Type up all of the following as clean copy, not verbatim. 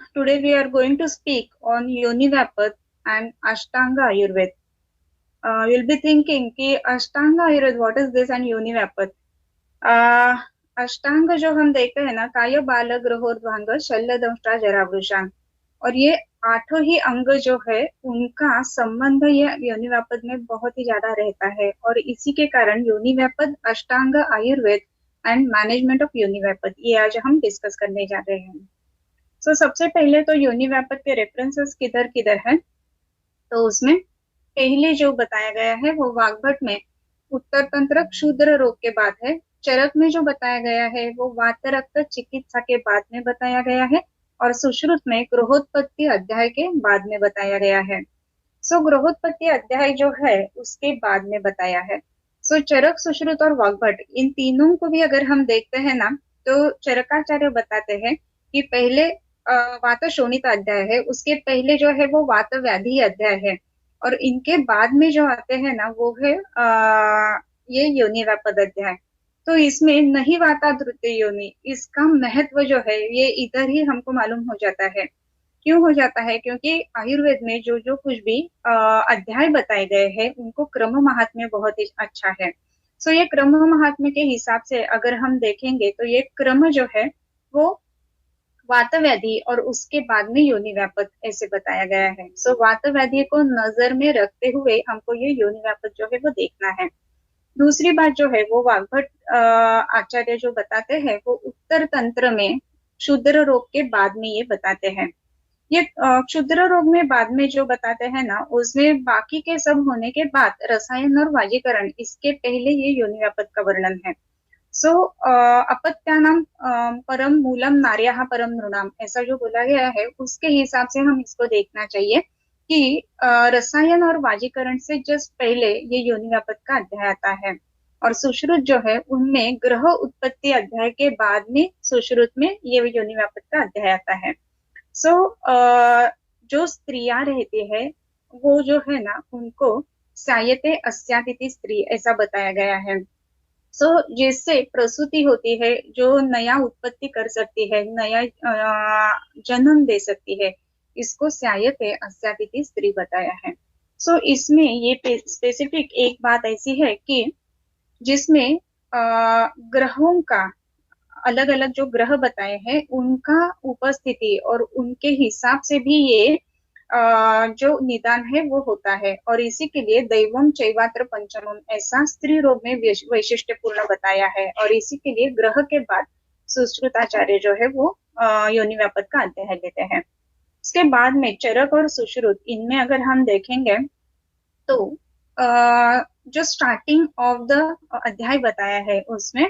Today we are going to speak on Yonivapath and Ashtanga Ayurved. You'll be thinking कि Ashtanga Ayurved, what is this, and Yonivapath. uh, अष्टांग जो हम देखते हैं ना, काय बाल ग्रहोर्ध्वांग शल्य दंष्टा जरावृषांग, और ये आठों ही अंग जो है उनका संबंध ये योनिव्यापद में बहुत ही ज्यादा रहता है, और इसी के कारण योनिव्यापद, अष्टांग आयुर्वेद एंड मैनेजमेंट ऑफ योनिव्यापद ये आज हम डिस्कस करने जा रहे हैं। सबसे पहले तो योनिव्यापद के रेफरेंसेस किधर किधर है, तो उसमें पहले जो बताया गया है वो वाग्भट में उत्तर तंत्र क्षुद्र रोग के बाद है। चरक में जो बताया गया है वो वात रक्त चिकित्सा के बाद में बताया गया है, और सुश्रुत में गृहोत्पत्ति अध्याय के बाद में बताया गया है। गृहोत्पत्ति अध्याय जो है उसके बाद में बताया है। चरक, सुश्रुत और वाग्भट, इन तीनों को भी अगर हम देखते हैं ना, तो चरकाचार्य बताते हैं कि पहले वात शोणित अध्याय है, उसके पहले जो है वो वात व्याधि अध्याय है, और इनके बाद में जो आते हैं ना वो है ये योनिव्यापद अध्याय। तो इसमें नहीं वाता धृत्य योनि, इसका महत्व जो है ये इधर ही हमको मालूम हो जाता है। क्यों हो जाता है? क्योंकि आयुर्वेद में जो जो कुछ भी अध्याय बताए गए हैं उनको क्रम महात्म्य बहुत ही अच्छा है। ये क्रम महात्म्य के हिसाब से अगर हम देखेंगे तो ये क्रम जो है वो वात व्याधि और उसके बाद में योनिव्यापद ऐसे बताया गया है। वात व्याधि को नजर में रखते हुए हमको ये योनिव्यापद जो है वो देखना है। दूसरी बात जो है वो वाग्भट आचार्य जो बताते हैं वो उत्तर तंत्र में क्षुद्र रोग के बाद में ये बताते हैं। ये क्षुद्र रोग में बाद में जो बताते हैं ना, उसमें बाकी के सब होने के बाद रसायन और वाजीकरण, इसके पहले ये योनिव्यापद का वर्णन है। अपत्यानाम परम मूलम नार्याः परम नृणाम, ऐसा जो बोला गया है उसके हिसाब से हम इसको देखना चाहिए कि रसायन और वाजीकरण से जस्ट पहले ये योनिव्यापद का अध्याय आता है, और सुश्रुत जो है उनमें ग्रह उत्पत्ति अध्याय के बाद में सुश्रुत में ये योनिव्यापद का अध्याय आता है। जो स्त्रियां रहती है वो जो है ना उनको सायते अस्यातिथि स्त्री ऐसा बताया गया है। जिससे प्रसूति होती है, जो नया उत्पत्ति कर सकती है, नया जन्म दे सकती है, इसको स्यायते अस्यातिथि स्त्री बताया है। इसमें ये स्पेसिफिक एक बात ऐसी है कि जिसमें ग्रहों का अलग अलग जो ग्रह बताए हैं उनका उपस्थिति और उनके हिसाब से भी ये जो निदान है वो होता है, और इसी के लिए दैवम चैवात्र पंचमम ऐसा स्त्री रोग में वैशिष्ट्य पूर्ण बताया है, और इसी के लिए ग्रह के बाद सुश्रुताचार्य जो है वो योनिव्यापद का अध्याय लेते हैं। उसके बाद में चरक और सुश्रुत, इनमें अगर हम देखेंगे तो जो स्टार्टिंग ऑफ द अध्याय बताया है उसमें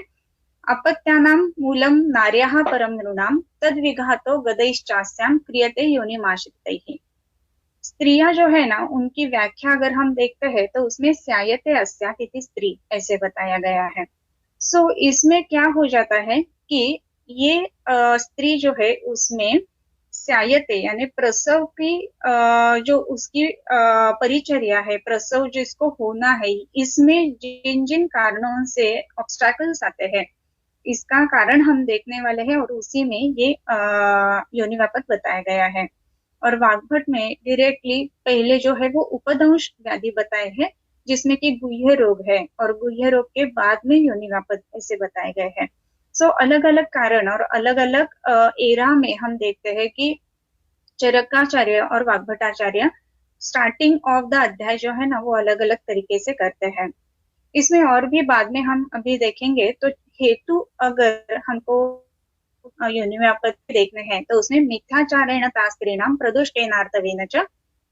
अपत्यानाम मूलम नार्याः परम नृणाम तद विघातो गदैश्चास्याम क्रियते योनिमाश्रितैः। स्त्रियां जो है ना उनकी व्याख्या अगर हम देखते हैं तो उसमें स्यायते अस्यातिथि स्त्री ऐसे बताया गया है। इसमें क्या हो जाता है कि ये स्त्री जो है उसमें स्यायते यानी प्रसव की जो उसकी परिचर्या है, प्रसव जिसको होना है, इसमें जिन जिन कारणों से ऑब्स्टैकल्स आते हैं इसका कारण हम देखने वाले हैं, और उसी में ये योनिव्यापद बताया गया है। और वाग्भट में डायरेक्टली पहले जो है वो उपदंश व्याधि बताए हैं जिसमें कि गुह्य रोग है, और गुह्य रोग के बाद में योनिव्यापद ऐसे बताए गए हैं। अलग अलग कारण और अलग अलग एरा में हम देखते हैं कि चरकाचार्य और वाग्भटाचार्य स्टार्टिंग ऑफ द अध्याय जो है ना वो अलग अलग तरीके से करते हैं। इसमें और भी बाद में हम अभी देखेंगे, तो हेतु अगर हमको योनिव्यापद देखने हैं तो उसमें मिथ्याचारेण तास्त्रीणाम प्रदुष्टेनार्थवेन च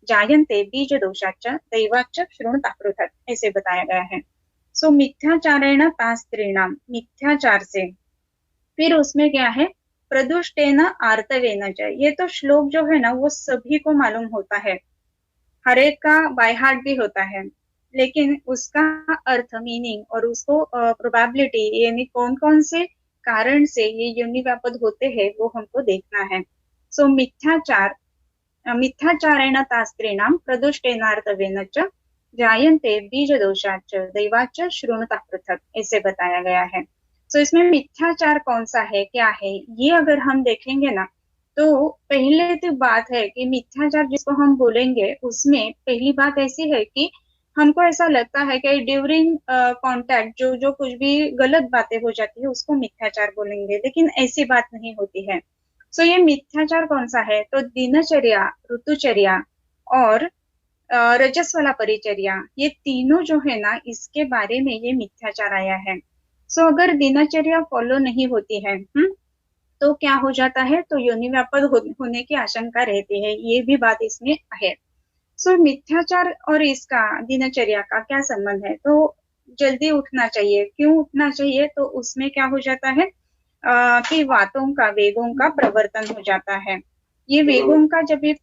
जायन्ते बीज दोषाच्च दैवाच्च शृणुतः पृथक् ऐसे बताया गया है। मिथ्याचारेण तास्त्रीणाम, मिथ्याचार से, फिर उसमें क्या है प्रदुष्टेन आर्तवेन च, ये तो श्लोक जो है ना वो सभी को मालूम होता है, हर एक का बाय हार्ट भी होता है, लेकिन उसका अर्थ, मीनिंग और उसको प्रोबेबिलिटी यानी कौन कौन से कारण से ये योनिव्यापद होते हैं वो हमको देखना है। मिथ्याचार, मिथ्याचारेण तास्त्रीणाम प्रदुष्टेनार्थवेन च जायन्ते बीज दोषाच्च दैवाच्च शृणुतः पृथक् ऐसे बताया गया है। इसमें मिथ्याचार कौन सा है, क्या है, ये अगर हम देखेंगे ना तो पहले तो बात है कि मिथ्याचार जिसको हम बोलेंगे उसमें पहली बात ऐसी है कि हमको ऐसा लगता है कि ड्यूरिंग कांटेक्ट जो जो कुछ भी गलत बातें हो जाती है उसको मिथ्याचार बोलेंगे, लेकिन ऐसी बात नहीं होती है। सो ये मिथ्याचार कौन सा है? तो दिनचर्या, ऋतुचर्या और रजस वाला परिचर्या, ये तीनों जो है ना इसके बारे में ये मिथ्याचार आया है। सो अगर दिनचर्या फॉलो नहीं होती है, तो क्या हो जाता है? तो योनि व्यापक होने की आशंका रहती है, ये भी बात इसमें है। सो मिथ्याचार और इसका दिनचर्या का क्या संबंध है? तो जल्दी उठना चाहिए, क्यों उठना चाहिए? तो उसमें क्या हो जाता है कि वातों का, वेगों का प्रवर्तन हो जाता है। ये वेगों का जब ये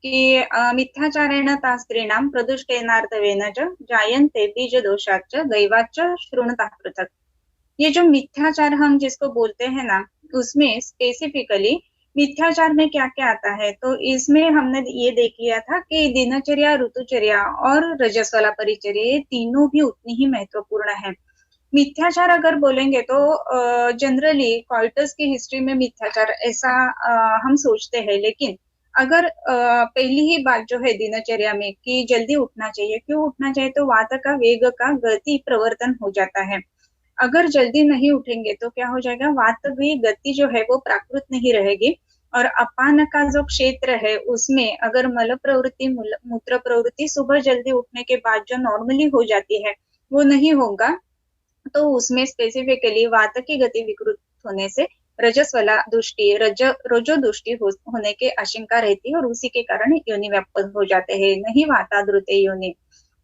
कि मिथ्याचारेण ता स्त्रीणां प्रदुष्टेनार्तवेन च जायन्ते बीजदोषाच्च दैवाच्च शृणुतः पृथक्। ये जो मिथ्याचार हम जिसको बोलते हैं ना, उसमें स्पेसिफिकली मिथ्याचार में क्या क्या आता है? तो इसमें हमने ये देख लिया था कि दिनचर्या, ऋतुचर्या और रजस वाला परिचर्या, ये तीनों भी उतनी ही महत्वपूर्ण है। मिथ्याचार अगर बोलेंगे तो जनरली कॉल्टस की हिस्ट्री में मिथ्याचार ऐसा हम सोचते हैं, लेकिन अगर पहली ही बात जो है दिनचर्या में कि जल्दी उठना चाहिए, क्यों उठना चाहिए? तो वात का, वेग का, गति प्रवर्तन हो जाता है। अगर जल्दी नहीं उठेंगे तो क्या हो जाएगा? वात की गति जो है वो प्राकृत नहीं रहेगी, और अपान का जो क्षेत्र है उसमें अगर मल प्रवृत्ति, मूत्र प्रवृत्ति सुबह जल्दी उठने के बाद जो नॉर्मली हो जाती है वो नहीं होगा, तो उसमें स्पेसिफिकली वात की गति विकृत होने से रजस वाला दुष्टि, रजो दुष्टि होने की आशंका रहती है, और उसी के कारण योनि व्यापक हो जाते हैं, नहीं वाताद्रुते योनि।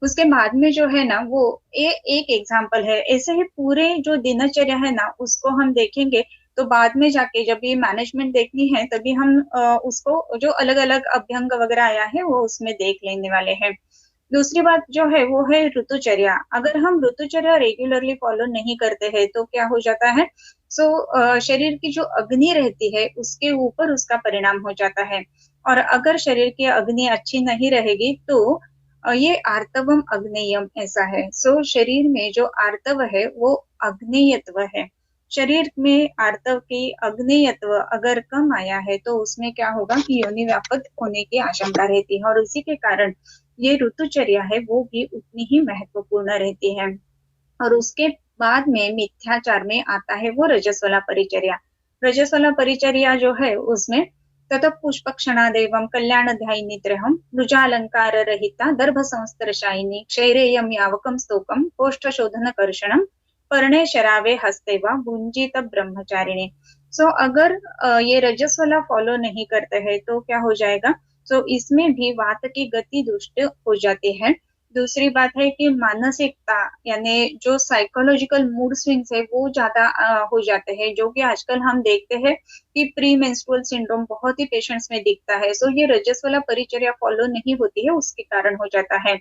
उसके बाद में जो है ना वो एक एग्जाम्पल है। ऐसे ही पूरे जो दिनचर्या है ना उसको हम देखेंगे, तो बाद में जाके जब ये मैनेजमेंट देखनी है तभी हम उसको जो अलग अलग अभ्यंग वगैरह आया है वो उसमें देख लेने वाले हैं। दूसरी बात जो है वो है ऋतुचर्या। अगर हम ऋतुचर्या रेगुलरली फॉलो नहीं करते हैं तो क्या हो जाता है, शरीर की जो अग्नि रहती है उसके ऊपर उसका परिणाम हो जाता है। और अगर शरीर की अग्नि अच्छी नहीं रहेगी तो ये आर्तवम अग्नेयम ऐसा है। शरीर में जो आर्तव है वो अग्नेयत्व है। शरीर में आर्तव की अग्नेयत्व अगर कम आया है तो उसमें क्या होगा कि योनि व्यापक होने की आशंका रहती है, और उसी के कारण ये ऋतुचर्या है वो भी उतनी ही महत्वपूर्ण रहती है। और उसके बाद में मिथ्याचार में आता है वो रजस्वला परिचर्या। रजस्वला परिचर्या जो है उसमें तत पुष्प क्षणादेवम कल्याण ध्यायिनी त्रयम मृजालंकार रहिता दर्भ संस्तरशायिनी क्षैरेयम यावकम स्तोकम कोष्ठ शोधन कर्षणम पर्णे शरावे हस्ते व भुंजित ब्रह्मचारिणी। अगर ये रजस्वला फॉलो नहीं करते हैं तो क्या हो जाएगा, इसमें भी वात की गति दुष्ट हो जाती है। दूसरी बात है कि मानसिकता यानी जो साइकोलॉजिकल मूड स्विंग्स है वो ज्यादा हो जाते हैं, जो कि आजकल हम देखते हैं कि प्री मेंस्ट्रुअल सिंड्रोम बहुत ही पेशेंट्स में दिखता है। ये रजस्वला परिचर्या फॉलो नहीं होती है उसके कारण हो जाता है।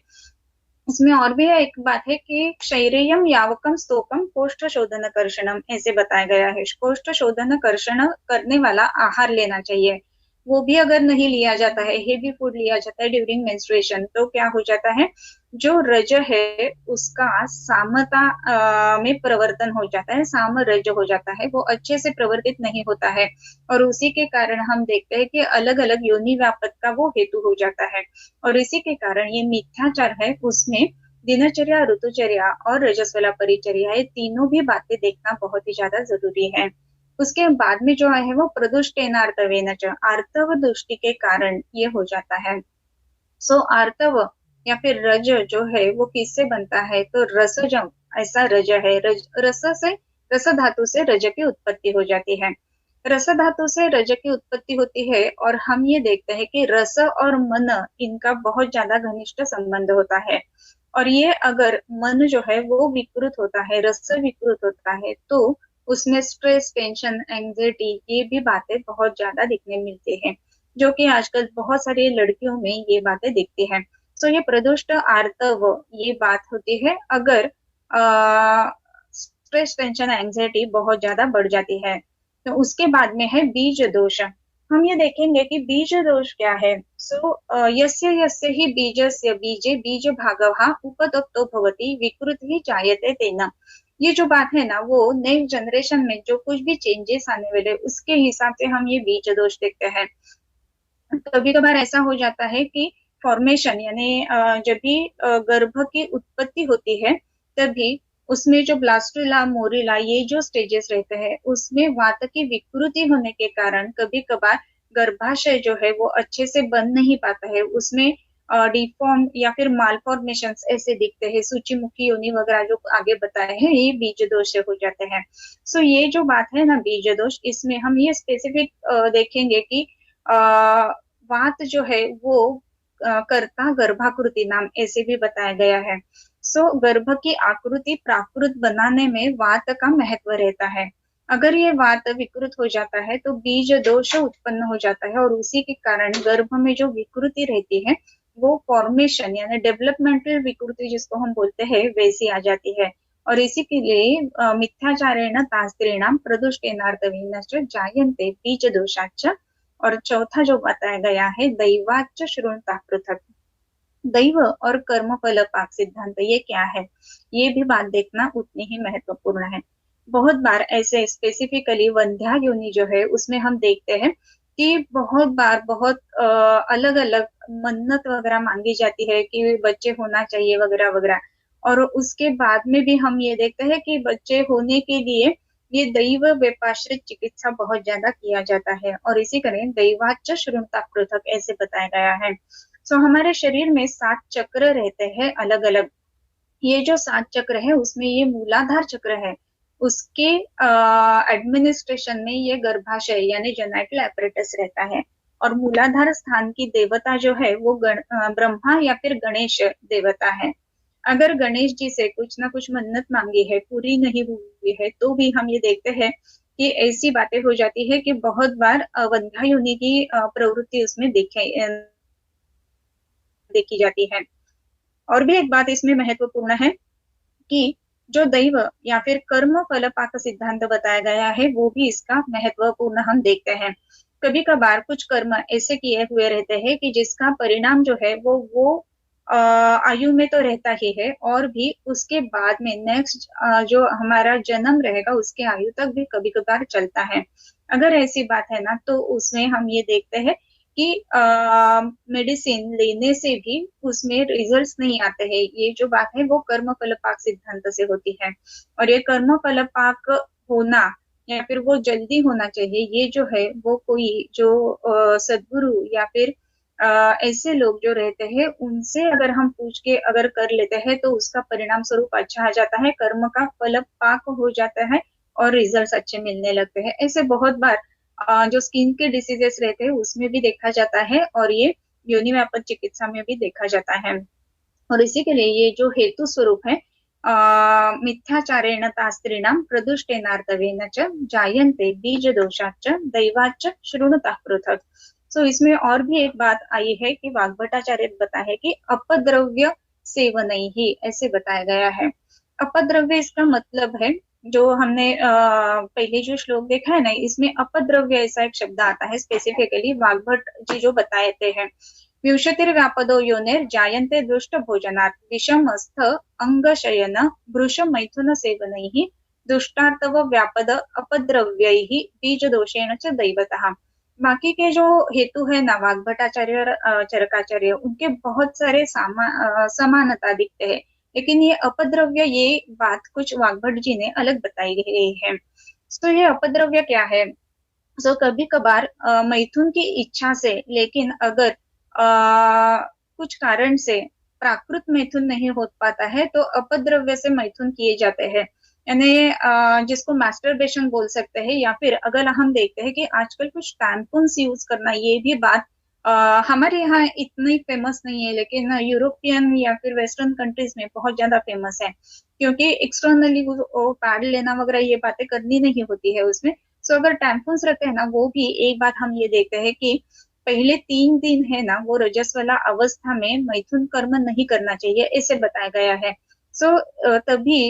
इसमें और भी एक बात है कि क्षैरेयम यावकम स्तोकम कोष्ठ शोधन कर्षणम ऐसे बताया गया है। कोष्ठ शोधन कर्षण करने वाला आहार लेना चाहिए। वो भी अगर नहीं लिया जाता है, हेवी फूड लिया जाता है ड्यूरिंग मेंस्ट्रुएशन, तो क्या हो जाता है, जो रज है उसका सामता में परिवर्तन हो जाता है, साम रज हो जाता है, वो अच्छे से प्रवर्तित नहीं होता है। और उसी के कारण हम देखते हैं कि अलग अलग योनि व्यापक का वो हेतु हो जाता है। और इसी के कारण ये मिथ्याचार है उसमें दिनचर्या, ऋतुचर्या और रजस्वला परिचर्या, ये तीनों भी बातें देखना बहुत ही ज्यादा जरूरी है। उसके बाद में जो है वो प्रदुष्टेनार्तवेन आर्तव दृष्टि के कारण ये हो जाता है। आर्तव या फिर रज जो है वो किससे बनता है, तो रसज ऐसा रज है। रस से, रस धातु से रज की उत्पत्ति हो जाती है। रस धातु से रज की उत्पत्ति होती है, और हम ये देखते हैं कि रस और मन इनका बहुत ज्यादा घनिष्ठ संबंध होता है। और ये अगर मन जो है वो विकृत होता है, रस विकृत होता है, तो उसमें स्ट्रेस, टेंशन, एंजाइटी ये भी बातें बहुत ज्यादा दिखने मिलती है, जो कि आजकल बहुत सारी लड़कियों में ये बातें दिखती है। ये प्रदुष्ट आर्तव ये बात होती है अगर स्ट्रेस, टेंशन, एंजाइटी बहुत ज्यादा बढ़ जाती है। तो उसके बाद में है बीज दोष। हम ये देखेंगे कि बीज दोष क्या है। यस्य यस्य ही बीजस्य बीजे बीज भागः उपदप्तो भवति विकृत ही जायते तेन। ये जो बात है ना, वो नेक्स्ट जनरेशन में जो कुछ भी चेंजेस आने वाले उसके हिसाब से हम ये बीज दोष देखते हैं। कभी कभार ऐसा हो जाता है कि फॉर्मेशन यानी जब भी गर्भ की उत्पत्ति होती है तभी उसमें जो ब्लास्टुला, मोरिला ये जो स्टेजेस रहते हैं उसमें वात की विकृति होने के कारण कभी कभार गर्भाशय जो है वो अच्छे से बन नहीं पाता है, उसमें डिफॉर्म या फिर मालफॉर्मेशन ऐसे दिखते हैं, सूचीमुखी योनि वगैरह जो आगे बताए हैं, ये बीज दोष से हो जाते हैं। ये जो बात है ना बीज दोष, इसमें हम ये स्पेसिफिक देखेंगे कि वात जो है वो कर्ता गर्भाकृति नाम ऐसे भी बताया गया है। गर्भ की आकृति प्राकृत बनाने में वात का महत्व रहता है। अगर ये वात विकृत हो जाता है तो बीज दोष उत्पन्न हो जाता है, और उसी के कारण गर्भ में जो विकृति रहती है वो फॉर्मेशन यानी डेवलपमेंटल विकृति जिसको हम बोलते हैं वैसी आ जाती है। और इसी के लिए मिथ्याचारेण तास्त्रीणाम प्रदुष्टेनार्तवीनश्च जायन्ते बीज दोषाच्च। और चौथा जो बताया गया है दैवाच्च श्रुणता पृथक। दैव और कर्म फल पाक सिद्धांत ये क्या है, ये भी बात देखना उतनी ही महत्वपूर्ण है। बहुत बार ऐसे स्पेसिफिकली वंध्या योनि जो है उसमें हम देखते हैं कि बहुत बार बहुत अलग अलग मन्नत वगैरह मांगी जाती है कि बच्चे होना चाहिए वगैरह वगैरह, और उसके बाद में भी हम ये देखते हैं कि बच्चे होने के लिए ये दैव व्यपाश्रित चिकित्सा बहुत ज्यादा किया जाता है, और इसी करें दैवाच्च श्रुणता पृथक ऐसे बताया गया है। हमारे शरीर में 7 चक्र रहते हैं अलग अलग। ये जो 7 चक्र है उसमें ये मूलाधार चक्र है, उसके एडमिनिस्ट्रेशन में ये गर्भाशय यानी जेनाइटल एपरेटस रहता है। और मूलाधार स्थान की देवता जो है वो ब्रह्मा या फिर गणेश देवता है। अगर गणेश जी से कुछ ना कुछ मन्नत मांगी है, पूरी नहीं हुई है, तो भी हम ये देखते हैं कि ऐसी बातें हो जाती है कि बहुत बार वंध्या योनि की प्रवृत्ति उसमें देखी जाती है। और भी एक बात इसमें महत्वपूर्ण है कि जो दैव या फिर कर्म फल पाक सिद्धांत बताया गया है वो भी इसका महत्वपूर्ण हम देखते हैं। कभी कभार कुछ कर्म ऐसे किए हुए रहते हैं कि जिसका परिणाम जो है वो आयु में तो रहता ही है, और भी उसके बाद में नेक्स्ट जो हमारा जन्म रहेगा उसके आयु तक भी कभी कभार चलता है। अगर ऐसी बात है ना तो उसमें हम ये देखते हैं कि मेडिसिन लेने से भी उसमें रिजल्ट्स नहीं आते हैं। ये जो बात है वो कर्म फल पाक सिद्धांत से होती है। और ये कर्म फल पाक होना या फिर वो जल्दी होना चाहिए, ये जो है वो कोई जो सदगुरु या फिर ऐसे लोग जो रहते हैं उनसे अगर हम पूछ के अगर कर लेते हैं तो उसका परिणाम स्वरूप अच्छा आ जाता है, कर्म का फल पाक हो जाता है और रिजल्ट्स अच्छे मिलने लगते हैं। ऐसे बहुत बार जो स्किन के डिसीजेस रहते हैं उसमें भी देखा जाता है, और ये योनिव्यापक चिकित्सा में भी देखा जाता है। और इसी के लिए ये जो हेतु स्वरूप है मिथ्याचारेण तास्त्रीणाम प्रदुष्टेनार्तवेन च जायन्ते बीज दोषाच्च दैवाच्च शृणुतः पृथक। सो इसमें और भी एक बात आई है कि वाग्भटाचार्य बताया है कि अपद्रव्य सेवन ही ऐसे बताया गया है। अपद्रव्य इसका मतलब है, जो हमने पहले जो श्लोक देखा है ना इसमें अपद्रव्य ऐसा एक शब्द आता है स्पेसिफिकली वाग्भट जी जो बताते हैं। विंशतिर्व्यापदो योनिर जायन्ते दुष्ट भोजनात् विषमस्थ अंगशयन वृष मैथुन सेवनैः दुष्टार्तव व्यापद अपद्रव्यैः बीज दोषेण च दैवतः। बाकी के जो हेतु है ना वाग्भटाचार्य और चरकाचार्य उनके बहुत सारे समानता दिखते हैं, लेकिन ये अपद्रव्य ये बात कुछ वाग्भट जी ने अलग बताई गई है। तो ये अपद्रव्य क्या है? कभी कभार मैथुन की इच्छा से, लेकिन अगर कुछ कारण से प्राकृत मैथुन नहीं हो पाता है तो अपद्रव्य से मैथुन किए जाते हैं, यानी जिसको मास्टरबेशन बोल सकते हैं। या फिर अगर हम देखते हैं कि आजकल कुछ टैम्पून्स यूज करना, ये भी बात हमारे यहाँ इतनी फेमस नहीं है, लेकिन यूरोपियन या फिर वेस्टर्न कंट्रीज में बहुत ज्यादा फेमस है, क्योंकि एक्सटर्नली वो पैड लेना वगैरह ये बातें करनी नहीं होती है उसमें। अगर टैम्पून्स रखते हैं ना, वो भी एक बात हम ये देखते हैं कि पहले 3 दिन है ना वो रजस वाला अवस्था में मैथुन कर्म नहीं करना चाहिए ऐसे बताया गया है। तभी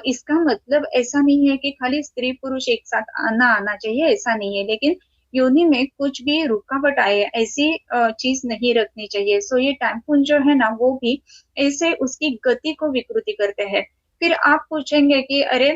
इसका मतलब ऐसा नहीं है कि खाली स्त्री पुरुष एक साथ आना आना चाहिए, ऐसा नहीं है, लेकिन योनि में कुछ भी रुकावट आए ऐसी चीज नहीं रखनी चाहिए। ये टैम्पून जो है ना वो भी ऐसे उसकी गति को विकृति करते हैं। फिर आप पूछेंगे कि अरे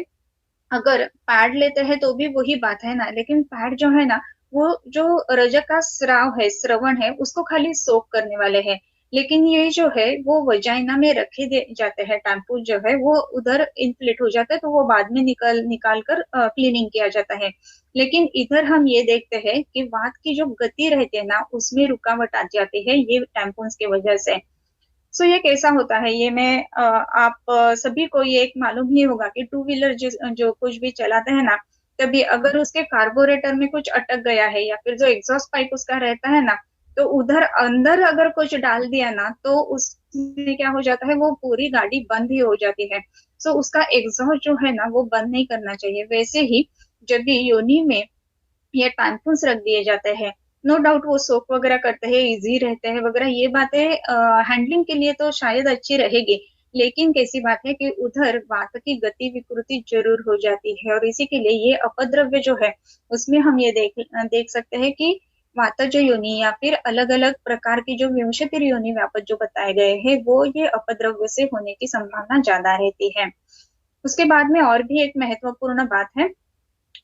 अगर पैड लेते हैं तो भी वही बात है ना, लेकिन पैड जो है ना वो जो रज का स्राव है, श्रवण है, उसको खाली सोक करने वाले हैं, लेकिन ये जो है वो वजाइना में रखे दे जाते हैं। टैम्पू जो है वो उधर इन्फ्लेट हो जाता है तो वो बाद में निकाल कर क्लीनिंग किया जाता है। लेकिन इधर हम ये देखते हैं कि वात की जो गति रहती है ना उसमें रुकावट आ जाती है ये टैम्पून्स की वजह से। ये कैसा होता है ये मैं आप सभी को ये एक मालूम ही होगा कि टू व्हीलर जो कुछ भी चलाते हैं ना, तभी अगर उसके कार्बोरेटर में कुछ अटक गया है या फिर जो एग्जॉस्ट पाइप उसका रहता है ना, तो उधर अंदर अगर कुछ डाल दिया ना तो उसमें क्या हो जाता है वो पूरी गाड़ी बंद ही हो जाती है। उसका एग्जॉस्ट जो है ना वो बंद नहीं करना चाहिए। वैसे ही जब भी योनि में ये टैम्पून्स रख दिए जाते हैं, नो डाउट वो सोप वगैरह करते हैं, इजी रहते हैं वगैरह, ये बातें हैंडलिंग के लिए तो शायद अच्छी रहेगी, लेकिन कैसी बात है कि उधर वात की गति विकृति जरूर हो जाती है। और इसी के लिए ये अपद्रव्य जो है उसमें हम ये देख सकते हैं कि वातज योनि या फिर अलग अलग प्रकार की जो विंशतिर योनि व्यापक जो बताए गए हैं वो ये अपद्रव्य से होने की संभावना ज्यादा रहती है। उसके बाद में और भी एक महत्वपूर्ण बात है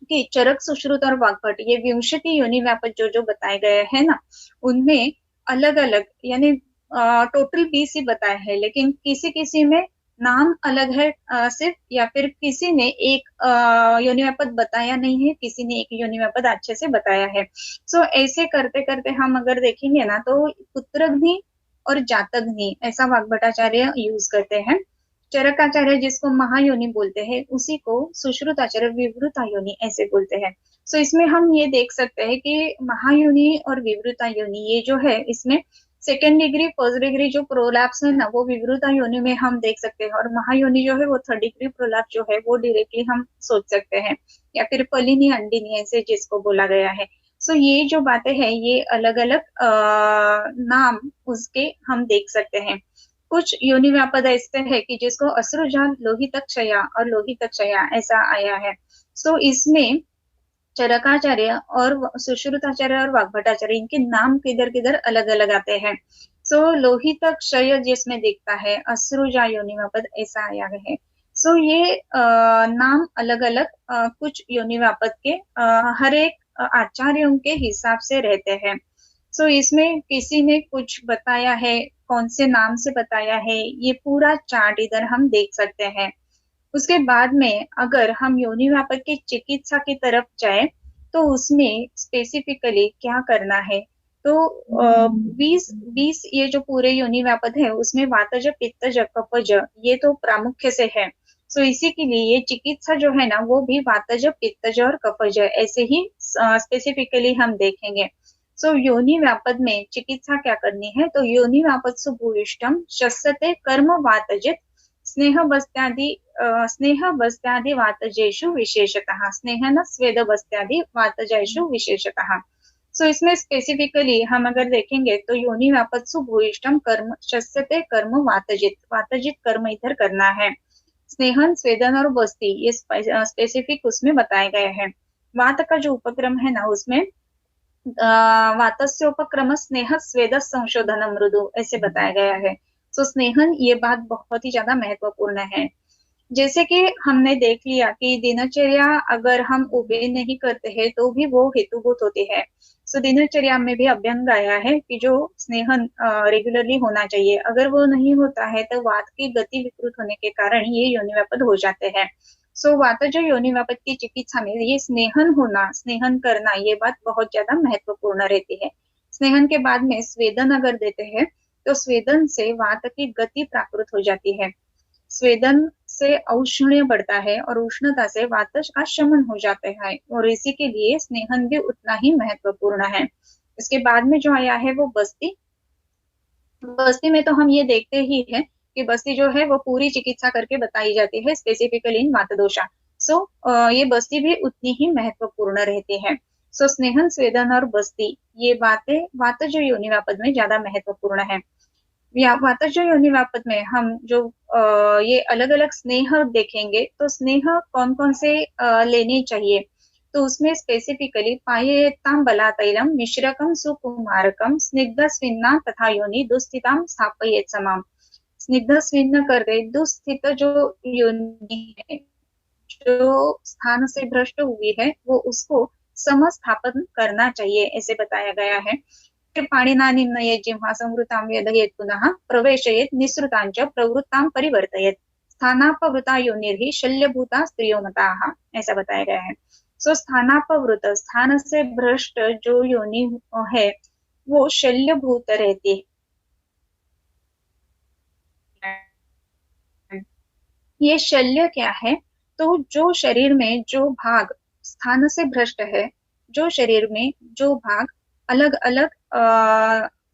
कि चरक, सुश्रुत और वाग्भट ये विंशति योनि व्यापक जो जो बताए गए हैं ना उनमें अलग अलग यानी टोटल 20 ही बताए हैं, लेकिन किसी किसी में नाम अलग है सिर्फ, या फिर किसी ने एक योनि व्यापक बताया नहीं है, किसी ने एक योनि व्यापक अच्छे से बताया है। ऐसे करते करते हम अगर देखेंगे ना तो पुत्रग्नि और जातग्नि ऐसा वाग्भटाचार्य यूज करते हैं। चरकाचार्य जिसको महायोनि बोलते हैं उसी को सुश्रुताचार्य विवृता योनि ऐसे बोलते हैं। इसमें हम ये देख सकते हैं कि महायोनि और विवृता योनि ये जो है इसमें सेकेंड डिग्री फर्स्ट डिग्री जो प्रोलैप्स है ना वो विवृता योनि में हम देख सकते हैं, और महायोनि जो है वो थर्ड डिग्री प्रोलैप्स जो है वो डायरेक्टली हम सोच सकते हैं, या फिर पलिनी अंडिनी ऐसे जिसको बोला गया है। ये जो बातें हैं ये अलग अलग नाम उसके हम देख सकते हैं। कुछ योनि व्यापद ऐसे है कि जिसको असृजा लोहितक्षया और लोहितक्षया ऐसा आया है। सो इसमें चरकाचार्य और सुश्रुताचार्य और वाग्भटाचार्य इनके नाम किधर किधर अलग अलग आते हैं। सो लोहित क्षय जिसमें दिखता है, अश्रुजा योनिवापद ऐसा आया है। सो ये नाम अलग अलग कुछ योनिवापद के हर एक आचार्यों के हिसाब से रहते हैं। सो इसमें किसी ने कुछ बताया है, कौन से नाम से बताया है, ये पूरा चार्ट इधर हम देख सकते हैं। उसके बाद में अगर हम योनि व्यापक की चिकित्सा की तरफ जाए तो उसमें स्पेसिफिकली क्या करना है, तो 20 ये जो पूरे योनि व्यापक है उसमें वातज पित्तज कफज ये तो प्रामुख्य से है। सो इसी के लिए ये चिकित्सा जो है ना वो भी वातज पित्तज और कफज ऐसे ही स्पेसिफिकली हम देखेंगे। सो योनि व्यापद में चिकित्सा क्या करनी है, तो योनि व्यापद सुभूयिष्टम शस्यते कर्म वातजित स्नेह बस्त्यादि वातजेषु विशेषतः स्नेहन स्वेद बस्त्यादि वातजेषु विशेषतः। सो इसमें स्पेसिफिकली हम अगर देखेंगे तो योनि व्यापत्सु भूयिष्टम कर्म शस्यते कर्म वातजित, वातजित कर्म इधर करना है। स्नेहन स्वेदन और बस्ती ये स्पेसिफिक उसमें बताए गए हैं। वात का जो उपक्रम है ना उसमें वातस्य उपक्रम स्नेह स्वेद संशोधन मृदु ऐसे बताया गया है। तो स्नेहन ये बात बहुत ही ज्यादा महत्वपूर्ण है। जैसे कि हमने देख लिया कि दिनचर्या अगर हम ओबे नहीं करते हैं तो भी वो हेतुभूत होती है। सो दिनचर्या में भी अभ्यंग आया है कि जो स्नेहन रेगुलरली होना चाहिए, अगर वो नहीं होता है तो वात की गति विकृत होने के कारण ये योनिव्यापद हो जाते हैं। सो वातज योनिव्यापद की चिकित्सा में ये स्नेहन होना, स्नेहन करना ये बात बहुत ज्यादा महत्वपूर्ण रहती है। स्नेहन के बाद में स्वेदन अगर देते हैं तो स्वेदन से वात की गति प्राकृत हो जाती है। स्वेदन से औष्ण्य बढ़ता है और उष्णता से वात का शमन हो जाता है और इसी के लिए स्नेहन भी उतना ही महत्वपूर्ण है। इसके बाद में जो आया है वो बस्ती। बस्ती में तो हम ये देखते ही है कि बस्ती जो है वो पूरी चिकित्सा करके बताई जाती है स्पेसिफिकली इन वात दोषा। सो ये बस्ती भी उतनी ही महत्वपूर्ण रहती है। सो स्नेहन स्वेदन और बस्ती ये बातें वातज योनिवापद में ज्यादा महत्वपूर्ण है। वातज योनिवापद में हम जो ये अलग अलग स्नेह देखेंगे तो स्नेह कौन कौन से लेने चाहिए, तो उसमें स्पेसिफिकली पायेताम बलातैलम मिश्रकम सुकुमारकम स्निग्ध स्विन्ना तथा योनि दुस्थिताम स्थापयेत समाम। स्निग्ध स्विन्न कर दे, दुस्थित जो योनि है जो स्थान से भ्रष्ट हुई है वो उसको समस्थापन करना चाहिए ऐसे बताया गया है। पाणिना निम्नयेत् जिह्वा संवृतां व्यदयेत् पुनः प्रवेशयेत् निःसृतांच प्रवृत्तां परिवर्तयेत् स्थानापवृता योनिर्हि शल्यभूता स्त्रियो मताः ऐसा बताया गया है। सो स्थानापवृत स्थान से भ्रष्ट जो योनि है वो शल्यभूत रहती है। ये शल्य क्या है, तो जो शरीर में जो भाग स्थान से भ्रष्ट है, जो शरीर में जो भाग अलग अलग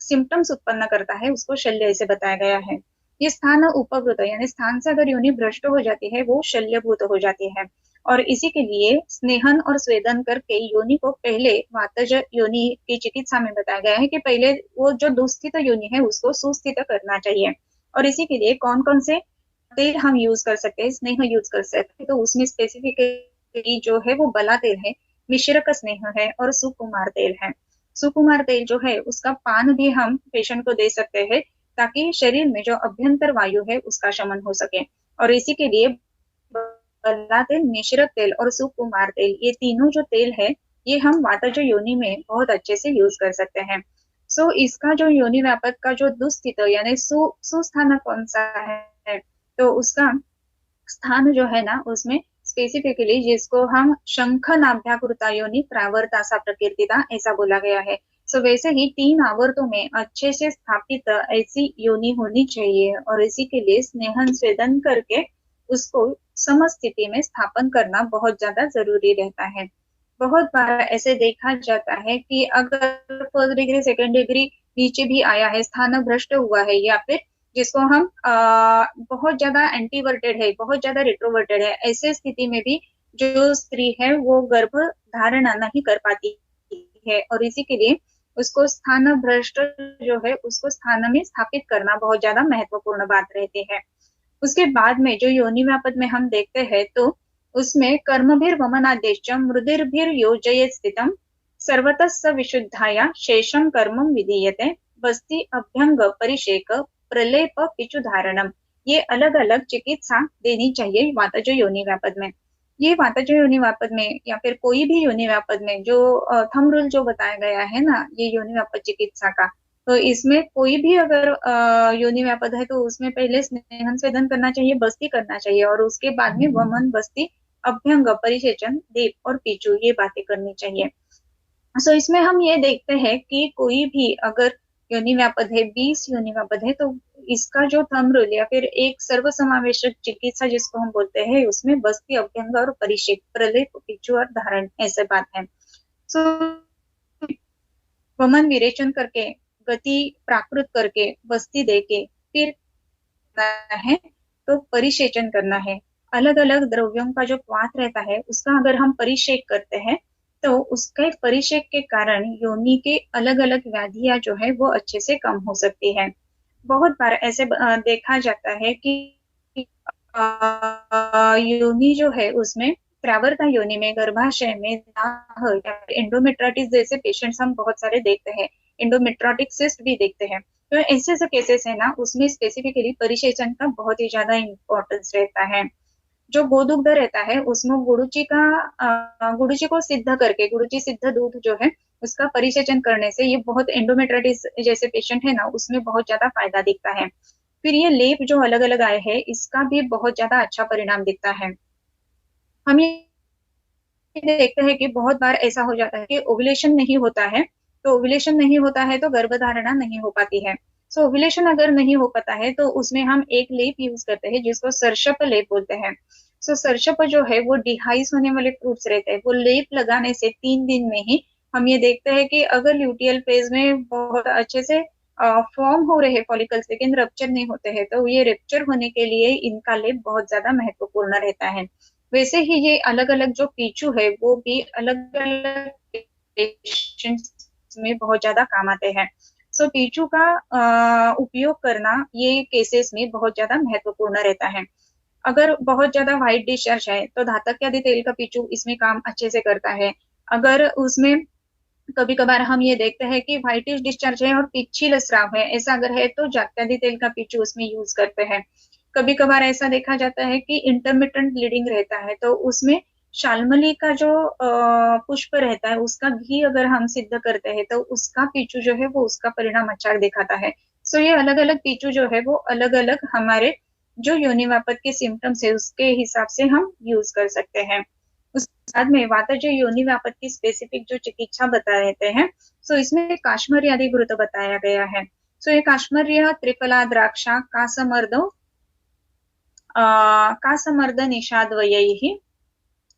सिम्टम्स उत्पन्न करता है उसको शल्य ऐसे बताया गया है। ये स्थान उपवृत यानी स्थान से अगर योनि भ्रष्ट हो जाती है वो शल्यभूत हो जाती है। और इसी के लिए स्नेहन और स्वेदन करके योनि को पहले वातज योनि की चिकित्सा में बताया गया है कि पहले वो जो दुस्थित योनि है उसको सुस्थित करना चाहिए। और इसी के लिए कौन कौन से तेल हम यूज कर सकते हैं, स्नेह यूज कर सकते हैं, तो उसमें स्पेसिफिकली जो है वो बला तेल है, मिश्रक स्नेह है और सुकुमार तेल है। सुकुमार तेल जो है उसका पान भी हम पेशेंट को दे सकते हैं ताकि शरीर में जो अभ्यंतर वायु है उसका शमन हो सके। और इसी के लिए बला तेल, मिश्रक तेल और सुकुमार तेल ये तीनों जो तेल है ये हम वातज योनि में बहुत अच्छे से यूज कर सकते हैं। सो इसका जो योनि व्यापक का जो दुस्थित यानी सुस्थान कौन सा है, तो उसका स्थान जो है ना उसमें स्पेसिफिकली जिसको हम शंख नाभ्याकृता योनि प्रावर्तासा प्रकीर्तिता ऐसा बोला गया है। सो वैसे ही 3 आवर्तों में अच्छे से स्थापित ऐसी योनि होनी चाहिए और इसी के लिए स्नेहन स्वेदन करके उसको समस्थिति में स्थापन करना बहुत ज्यादा जरूरी रहता है। बहुत बार ऐसे देखा जाता है कि अगर फर्स्ट डिग्री सेकेंड डिग्री नीचे भी आया है, स्थान भ्रष्ट हुआ है या फिर जिसको हम बहुत ज्यादा एंटीवर्टेड है, बहुत ज्यादा रिट्रोवर्टेड है, ऐसे स्थिति में भी जो स्त्री है वो गर्भ धारण नहीं कर पाती है और इसी के लिए उसको स्थान भ्रष्ट जो है उसको स्थान में स्थापित करना बहुत ज्यादा महत्वपूर्ण बात रहती है। उसके बाद में जो योनि व्यापद में हम देखते हैं तो उसमें कर्मभिर वमनादेश मृदिर्भिर योजयेत स्थितम सर्वतः स विशुद्धाया शेषम कर्मम विधीयते बस्ती अभ्यंग परिषेक प्रलेप पिचु धारणम। ये अलग अलग चिकित्सा देनी चाहिए वातज योनि व्यापद में। ये वातज योनि व्यापद में या फिर कोई भी योनि व्यापद में जो थंब रूल जो बताया गया है ना ये योनि व्यापद चिकित्सा का, तो इसमें कोई भी अगर योनि व्यापद है तो उसमें पहले स्नेहन स्वेदन करना चाहिए, बस्ती करना चाहिए और उसके बाद में वमन बस्ती अभ्यंग परिसेचन दीप और पीछू ये बातें करनी चाहिए। सो इसमें हम ये देखते हैं कि कोई भी अगर योनि व्यापद है 20 योनि व्यापद है तो इसका जो थंब रूल या फिर एक सर्व समावेशक चिकित्सा जिसको हम बोलते हैं उसमें बस्ती अभ्यंग और परिषेक प्रलेप पीछू और धारण ऐसे बात है। सो वमन विरेचन करके गति प्राकृत करके बस्ती देके फिर है तो परिसेचन करना है। अलग अलग द्रव्यों का जो क्वाथ रहता है उसका अगर हम परिषेक करते हैं तो उसके परिषेक के कारण योनि के अलग अलग व्याधियां जो है वो अच्छे से कम हो सकती है। बहुत बार ऐसे देखा जाता है कि योनि जो है उसमें प्रावर्ता योनि में गर्भाशय में दाह या एंडोमेट्राइटिस जैसे पेशेंट्स हम बहुत सारे देखते हैं, एंडोमेट्रोटिक सिस्ट भी देखते हैं। तो ऐसे ऐसे केसेस है ना उसमें स्पेसिफिकली परिसेचन का बहुत ही ज्यादा इम्पोर्टेंस रहता है। जो गोदुग्ध रहता है उसमें गुड़ुची को सिद्ध करके गुड़ुची सिद्ध दूध जो है उसका परिसेचन करने से ये बहुत एंडोमेट्राइटिस जैसे पेशेंट है ना उसमें बहुत ज्यादा फायदा दिखता है। फिर ये लेप जो अलग अलग आए हैं इसका भी बहुत ज्यादा अच्छा परिणाम दिखता है। हम ये देखते हैं कि बहुत बार ऐसा हो जाता है कि ओव्यूलेशन नहीं होता है, तो ओव्यूलेशन नहीं होता है तो गर्भधारणा नहीं हो पाती है। सो ओव्यूलेशन अगर नहीं हो पाता है तो उसमें हम एक लेप यूज करते हैं जिसको सरशप लेप बोलते हैं। सो सरशप जो है वो डिहाइस होने वाले फ्रूट्स रहते हैं, वो लेप लगाने से 3 दिन में ही हम ये देखते हैं कि अगर ल्यूटियल फेज में बहुत अच्छे से फॉर्म हो रहे फॉलिकल्स लेकिन रप्चर नहीं होते हैं तो ये रप्चर होने के लिए इनका लेप बहुत ज्यादा महत्वपूर्ण रहता है। वैसे ही ये अलग अलग जो पीचू है वो भी अलग अलग पेशेंट्स में बहुत ज्यादा काम आते हैं। सो पीचू का उपयोग करना ये केसेस में बहुत ज्यादा महत्वपूर्ण रहता है। अगर बहुत ज्यादा व्हाइट डिस्चार्ज है तो धातक आदि तेल का पीचू इसमें काम अच्छे से करता है। अगर उसमें कभी कभार हम ये देखते हैं कि व्हाइटिश डिस्चार्ज है और पिच्छिल स्राव है, ऐसा अगर है तो जात्यादि तेल का पीचू उसमें यूज करते हैं। कभी कभार ऐसा देखा जाता है कि इंटरमिटेंट ब्लीडिंग रहता है तो उसमें शाल्मली का जो पुष्प रहता है उसका घी अगर हम सिद्ध करते हैं तो उसका पीचू जो है वो उसका परिणाम अच्छा दिखाता है। सो ये अलग अलग पीचू जो है वो अलग अलग हमारे जो योनिवापत के सिम्टम्स है उसके हिसाब से हम यूज कर सकते हैं। उसके बाद में वाता जो योनिवापत की स्पेसिफिक जो चिकित्सा बता रहते हैं, सो इसमें काश्मीरी आदि घृत बताया गया है। सो ये काश्मीरी त्रिफला द्राक्षा कासमर्द निषाद्वयैः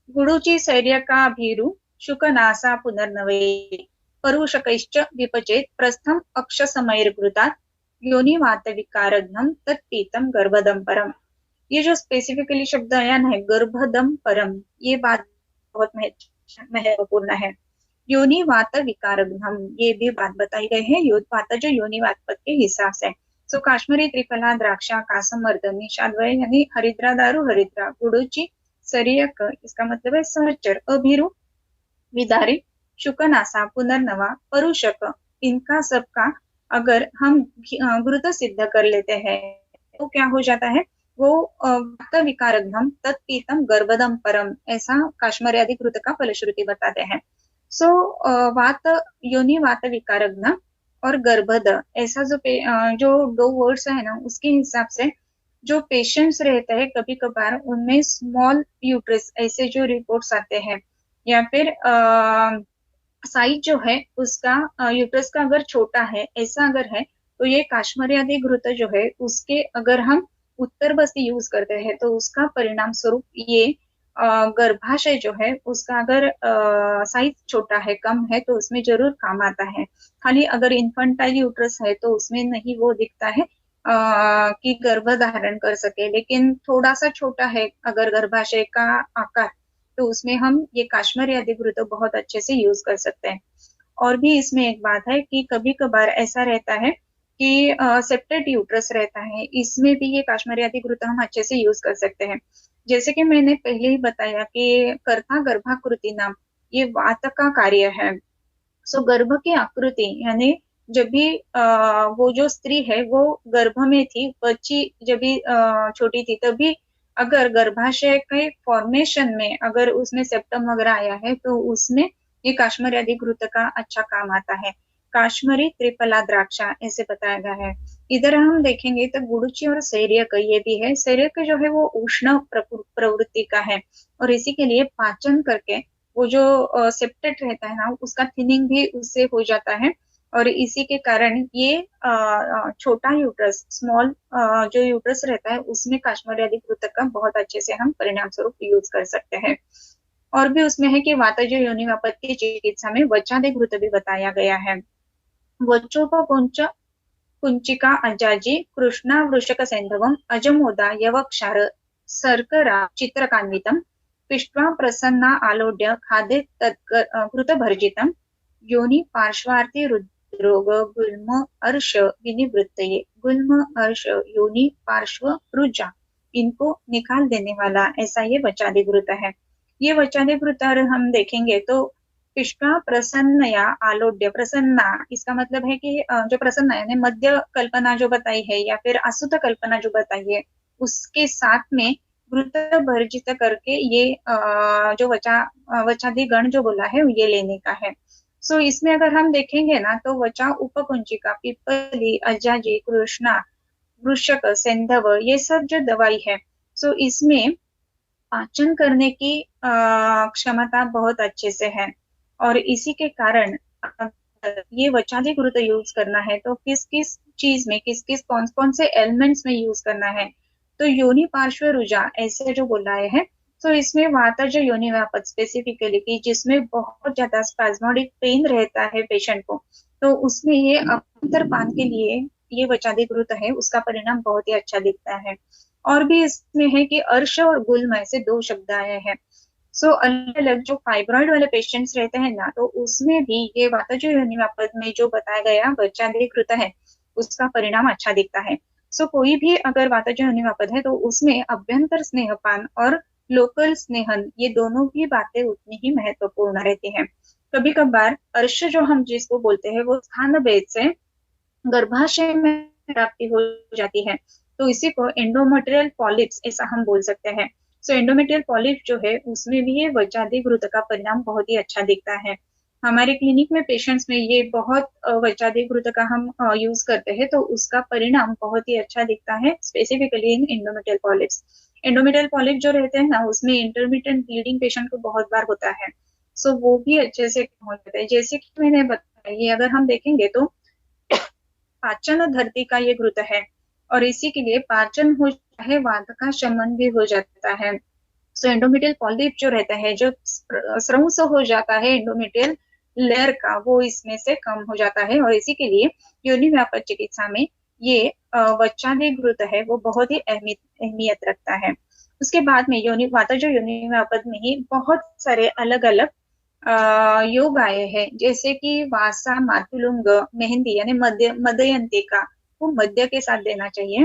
गुडुचि सैर्यकाभिरु शुकनासा पुनर्नवैः परुषकैश्च विपचेत् प्रस्थम अक्षसमैर्घृतात् योनिवातविकारघ्नं तत्पीतम गर्भदम परम। ये जो स्पेसिफिकली शब्द आया है गर्भदम परम, ये बात बहुत महत्वपूर्ण है। योनि वात विकारघ्नम ये भी बात बताई गई है वात जो योनि वात के हिसाब से। सो काश्मीरी त्रिफला द्राक्षा कासमर्द निषाद्वय यानी हरिद्रा दारू हरिद्रा गुडुचि सरियक इसका मतलब है सहचर अभिरु विदारी शुकनासा पुनर्नवा परुषक, इनका सबका अगर हम घृत सिद्ध कर लेते हैं तो क्या हो जाता है वो वात विकारघ्नम तत्पीतम गर्भदम परम, ऐसा काश्मीरी आदि घृत का फलश्रुति बताते हैं। सो वात योनि वात विकारघ्न और गर्भद ऐसा जो दो वर्ड्स है ना उसके हिसाब से जो पेशेंट्स रहते हैं कभी कभार उनमें स्मॉल यूट्रस ऐसे जो रिपोर्ट्स आते हैं या फिर साइज जो है उसका यूट्रस का अगर छोटा है ऐसा अगर है तो ये काश्मीरी आदि घृत जो है उसके अगर हम उत्तर बस्ती यूज करते हैं तो उसका परिणाम स्वरूप ये गर्भाशय जो है उसका अगर साइज छोटा है कम है तो उसमें जरूर काम आता है। खाली अगर इन्फेंटाइल यूट्रस है तो उसमें नहीं वो दिखता है कि गर्भ धारण कर सके, लेकिन थोड़ा सा छोटा है अगर गर्भाशय का आकार तो उसमें हम ये काश्मीरी आदि घृत बहुत अच्छे से यूज कर सकते हैं। और भी इसमें एक बात है कि कभी कभार ऐसा रहता है कि सेप्टेड यूट्रस रहता है, इसमें भी ये काश्मीरी आदि घृत हम अच्छे से यूज कर सकते हैं। जैसे कि मैंने पहले ही बताया कि कर्ता गर्भाकृति नाम ये वात का कार्य है। सो गर्भ की आकृति यानी जब भी वो जो स्त्री है वो गर्भ में थी, बच्ची जब भी छोटी थी, तभी अगर गर्भाशय के फॉर्मेशन में अगर उसमें सेप्टम वगैरह आया है तो उसमें ये काश्मीरी आदि घृत का अच्छा काम आता है। काश्मीरी त्रिफला द्राक्षा ऐसे बताया गया है। इधर हम देखेंगे तो गुड़ुचि और सैर्यक ये भी है। सैर्यक जो है वो उष्ण प्रवृत्ति का है और इसी के लिए पाचन करके वो जो सेप्टेट रहता है ना उसका थिनिंग भी उससे हो जाता है। और इसी के कारण ये छोटा यूट्रस स्मॉल जो यूट्रस रहता है उसमें काश्मीरी आदि घृत का बहुत अच्छे से हम परिणाम स्वरूप यूज कर सकते हैं। और भी उसमें है कि वातज योनि वापत की चिकित्सा में वचादि घृत भी बताया गया है। वचोपपुंच कुंचिका अजाजी कृष्णा वृषक सैंधवम अजमोदा यवक्षार सर्करा चित्रकान्वितम पिष्ट्वा प्रसन्ना आलोड्य खादे घृतभर्जितम योनि पार्श्वार्थी रोग गुल्म अर्श विनिवृत्तये गुल्म अर्श योनि पार्श्व रुजा इनको निकाल देने वाला ऐसा ये वचादि घृत है। ये वचादि घृत हम देखेंगे तो पिष्टा प्रसन्न या आलोड्य प्रसन्ना इसका मतलब है कि जो प्रसन्न यानी मध्य कल्पना जो बताई है या फिर आसुत कल्पना जो बताई है उसके साथ में घृत भर्जित करके ये जो वचादि गण जो बोला है ये लेने का है। सो इसमें अगर हम देखेंगे ना तो वचा उपकुंचिका पिपली अजाजी कृष्णा वृषक सेंधव ये सब जो दवाई है सो इसमें पाचन करने की क्षमता बहुत अच्छे से है। और इसी के कारण ये वचादि घृत यूज करना है तो किस किस चीज में किस किस कौन कौन से एलिमेंट्स में यूज करना है। तो योनि पार्श्व रुजा ऐसे जो बोला है तो इसमें वातज योनि व्यापक स्पेसिफिकली की जिसमें बहुत ज्यादा स्पैज्मोडिक पेन रहता है पेशेंट को, तो उसमें ये अंतर पान के लिए ये वचादि घृत है उसका परिणाम बहुत ही अच्छा दिखता है। और भी इसमें है कि अर्श और गुल्म ऐसे दो शब्द आए हैं। सो अलग अलग जो फाइब्रॉइड वाले पेशेंट्स रहते हैं ना तो उसमें भी ये वातज योनि व्यापक में जो बताया गया वचादि घृत है उसका परिणाम अच्छा दिखता है। सो कोई भी अगर वातज योनि व्यापक है तो उसमें अभ्यंतर स्नेहपान और लोकल स्नेहन ये दोनों भी बातें उतनी ही महत्वपूर्ण रहती हैं। कभी कभार अर्श जो हम जिसको बोलते हैं वो स्थान भेद से गर्भाशय में प्राप्ति हो जाती है तो इसी को एंडोमेट्रियल पॉलिप्स ऐसा हम बोल सकते हैं। सो एंडोमेट्रियल पॉलिप जो है उसमें भी ये वचादि घृत का परिणाम बहुत ही अच्छा दिखता है। हमारे क्लिनिक में पेशेंट्स में ये बहुत वचादि घृत का हम यूज करते हैं तो उसका परिणाम बहुत ही अच्छा दिखता है specifically in endometrial polyps. Endometrial polyp जो रहते हैं ना उसमें इंटरमिटेंट ब्लीडिंग पेशेंट को बहुत बार होता है। सो वो भी अच्छे से हो जाता है। जैसे कि मैंने बताया ये अगर हम देखेंगे तो पाचन धरती का ये घृत है और इसी के लिए पाचन हो जाता है वात का शमन भी हो जाता है। सो एंडोमेट्रियल पॉलिप जो रहता है जो स्रंस हो जाता है एंडोमेट्रियल लेयर का वो इसमें से कम हो जाता है और इसी के लिए योनि व्यापक चिकित्सा में ये वचादि घृत है वो बहुत ही अहमियत रखता है। उसके बाद में योनि वातज योनि व्यापक में ही बहुत सारे अलग अलग योग आए हैं जैसे कि वासा मातुलुंग मेहंदी यानी मदयंतिका वो मध्य के साथ देना चाहिए।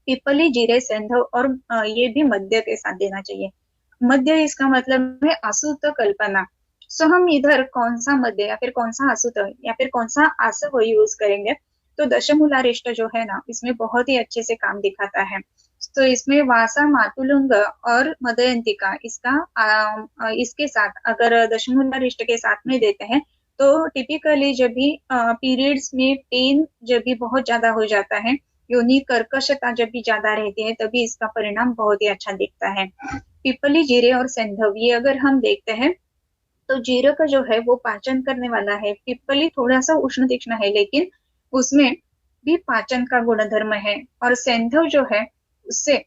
पिपली जीरे सेंधव और ये भी मध्य के साथ देना चाहिए। मध्य इसका मतलब है आसुत कल्पना। सो हम इधर कौन सा मध्य या फिर कौन सा आसुत या फिर कौन सा आसव यूज करेंगे तो दशमूलारिष्ट जो है ना इसमें बहुत ही अच्छे से काम दिखाता है। तो इसमें वासा मातुलुंग और मदयंतिका इसके साथ अगर दशमूलारिष्ट के साथ में देते हैं तो टिपिकली जब भी पीरियड्स में पेन जब भी बहुत ज्यादा हो जाता है योनि कर्कशता जब भी ज्यादा रहती है तभी इसका परिणाम बहुत ही अच्छा दिखता है। पिपली जीरे और सेंधव ये अगर हम देखते हैं तो जीरे का जो है वो पाचन करने वाला है। पिपली थोड़ा सा उष्ण तीक्ष्ण है लेकिन उसमें भी पाचन का गुणधर्म है। और सेंधव जो है उससे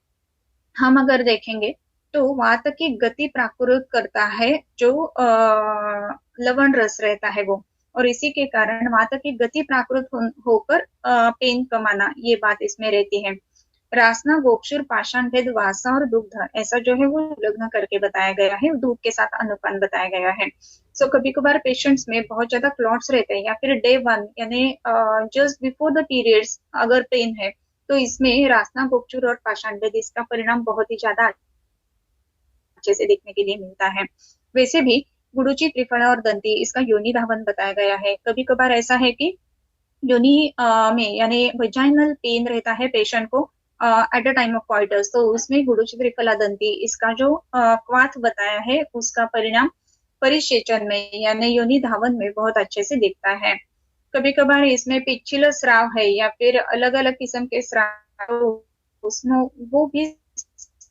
हम अगर देखेंगे तो वात की गति प्राकृत करता है जो लवण रस रहता है वो, और इसी के कारण वात की गति प्राकृत होकर पेन कमाना ये बात इसमें रहती है। रासना गोक्षुर पाषाण भेद वासा और दुग्ध ऐसा जो है वो लग्न करके बताया गया है, दूध के साथ अनुपान बताया गया है। सो कभी कभार पेशेंट्स में बहुत ज्यादा क्लॉट्स रहते हैं या फिर डे वन यानी जस्ट बिफोर द पीरियड्स अगर पेन है तो इसमें रासना गोपचूर और पाषाण इसका परिणाम बहुत ही ज्यादा अच्छे से देखने के लिए मिलता है। वैसे भी गुडुचि त्रिफला और दंती इसका योनि धावन बताया गया है। कभी कभार ऐसा है कि योनि में यानी वेजाइनल पेन रहता है पेशेंट को at the time of quarters, तो उसमें गुडुचि त्रिफला दंती इसका जो क्वाथ बताया है उसका परिणाम परिसेचन में यानी योनि धावन में बहुत अच्छे से दिखता है। कभी कभार इसमें पिछला स्राव है या फिर अलग अलग किस्म के स्राव, उसमें वो भी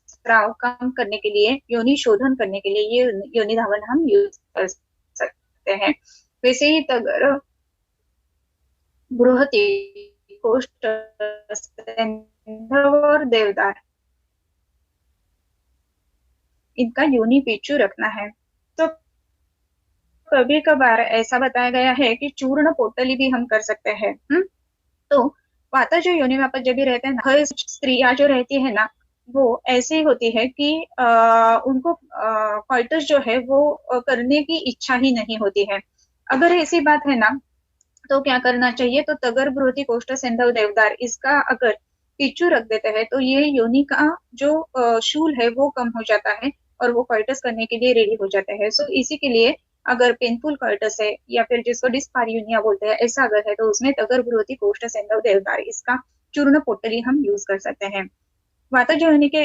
स्राव कम करने के लिए योनि शोधन करने के लिए ये योनि धावन हम यूज कर सकते हैं। वैसे ही तगर बृहति कोष्ठ और देवदार इनका योनि पिचू रखना है। तो कभी कभार ऐसा बताया गया है कि चूर्ण पोटली भी हम कर सकते हैं। तो वाता जो योनि में जब भी रहते हैं ना, स्त्रियां जो रहती है ना वो ऐसी होती है कि उनको कॉइटस जो है वो करने की इच्छा ही नहीं होती है। अगर ऐसी बात है ना तो क्या करना चाहिए, तो तगर बृहति कोष्ठ सेंधव देवदार इसका अगर पिचू रख देते हैं तो ये योनि का जो शूल है वो कम हो जाता है और वो कॉइटस करने के लिए रेडी हो जाते हैं। सो इसी के लिए अगर पेनफुल कॉइटस है या फिर जिसको डिस्पार्यूनिया बोलते हैं ऐसा अगर है तो उसमें तगर बृहति कोष्ठ सेंधव देवदार इसका चूर्ण पोटली हम यूज कर सकते हैं। वाता जो योनि के